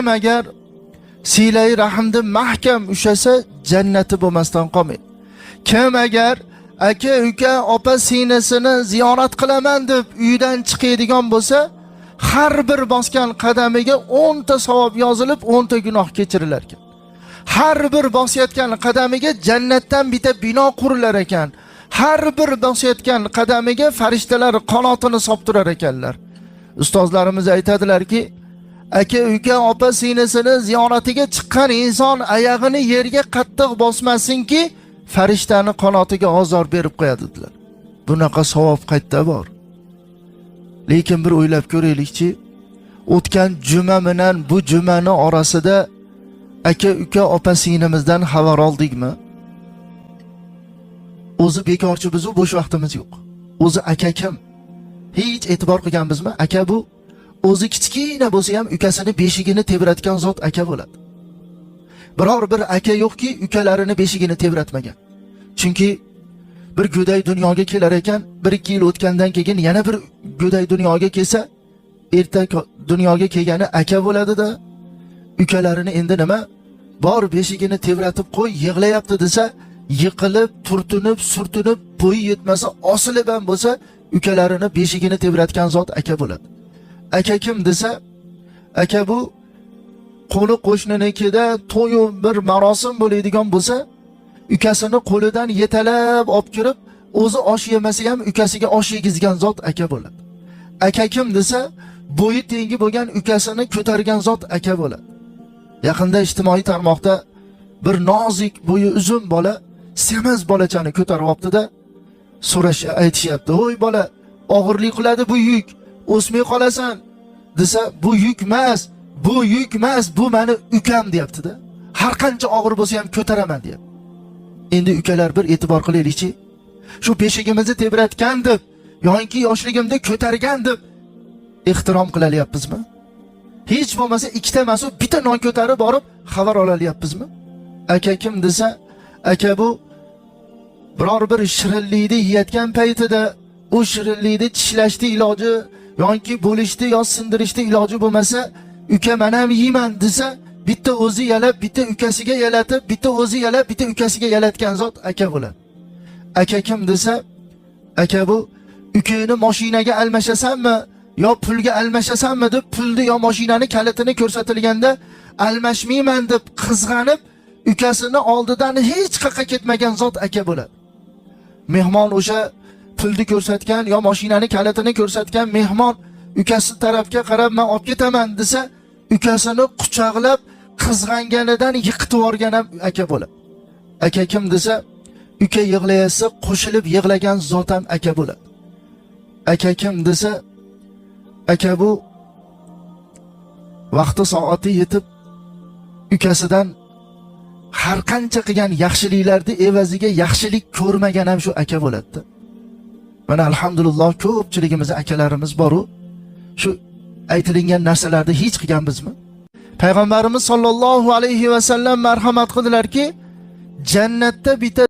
kim agar silai rahmni mahkam ushlasa jannati bo'lmasdan qolmaydi. Kim agar aka, uka, opa singlisini ziyorat qilaman deb uydan chiqadigan bo'lsa, har bir bosgan qadamiga 10 ta savob yozilib, 10 ta gunoh kechirilar ekan. Har bir bosayotgan qadamiga jannatdan bitta bino qurilar ekan. Har bir bosayotgan qadamiga farishtalar qanotini soptirar ekanlar. Ustozlarimiz aytadilarki, aka, uka, opa singlisini ziyoratiga chiqqan inson oyog'ini yerga qattiq bosmasinki, farishtani qanotiga ozor berib qo'yadilar. Bunaqa savob qayerda bor? Lekin bir o'ylab ko'raylikchi, o'tgan juma bilan bu jumani orasida aka, uka, opa singlimizdan xabar oldikmi? O'zi bekorchi biz, bo'sh vaqtimiz yo'q. O'zi aka kim? Hech e'tibor qilganmizmi? Aka bu o'zi kichkina bo'lsa ham ukasini beshigini tebratgan zot aka bo'ladi. Biror bir aka yo'qki, ukalarini beshigini tebratmagan. Chunki bir go'day dunyoga kelar ekan, 1-2 yil o'tgandan keyin yana bir go'day dunyoga kelsa, erta dunyoga kelgani aka bo'ladi-da, ukalarini endi nima? Bor beshigini tebratib qo'y, yig'layapti desa, yiqilib, turtinib, surtinib, bo'yi yetmasa, osilib ham bo'lsa, ukalarini beshigini tebratgan zot aka bo'ladi. Aka kim desa, aka bu qo'ni qo'shninikida to'y bir marosim bo'ladigan bo'lsa, ukasini qo'lidan yetalab olib kirib, o'zi osh yemasa ham ukasiga osh yegizgan zot aka bo'ladi. Aka kim desa, bo'yi tengi bo'lgan ukasini ko'targan zot aka bo'ladi. Yaqinda ijtimoiy tarmoqda bir nozik bo'yi uzun bola semiz bolachani ko'tarib olibdi-da, aytishyapti, "Voy bola, og'irlik qiladi bu yuk, o'smay qolasan." desa, "Bu yuk emas, bu yuk emas, bu meni ukam" deyapti-da. Har qancha og'ir bo'lsa ham ko'taraman deyapti. Endi ukalar bir e'tibor qilaylikchi. Shu beshigimizni tebratgan deb, yoki yoshligimda ko'targan deb ehtirom qilalyapmizmi? Hech bo'lmasa ikkita emas, bitta non ko'tarib borib xabar olalyapmizmi? Aka kim desa, aka bu biror bir shirinlikni yeyotgan paytida u shirinlikni tishlashni iloji yoki bo'lishni yo sindirishni iloji bo'lmasa, uka men ham yeyman desa, bitta o'zi yalab, bitta ukasiga yalatib, bitta o'zi yalab, bitta ukasiga yalatgan zot aka bo'ladi. Aka kim desa, aka bu ukangni mashinaga almashasanmi yo pulga almashasanmi deb pulni yo mashinani kalitini ko'rsatilganda almashmayman deb qizg'anib, ukasini oldidan hech qayerga ketmagan zot aka bo'ladi. Mehmon o'sha pulni ko'rsatgan yo mashinani kalitini ko'rsatgan mehmon ukasi tarafga qarab men olib ketaman desa, ukasini quchoqlab qizg'anganidan yiqitib yuborgan ham aka bo'ladi. Aka kim desa, uka yig'layasa qo'shilib yig'lagan zot ham aka bo'ladi. Aka kim desa, aka bu vaqti soati yetib ukasidan har qancha qilgan yaxshiliklarni evaziga yaxshilik ko'rmagan ham shu aka bo'ladi. Mana alhamdulillah ko'pchiligimiz akalarimiz bor-u, shu aytilgan narsalarni hech qilganmizmi? Payg'ambarimiz sollallohu alayhi va sallam marhamat qildilarki, jannatda bitta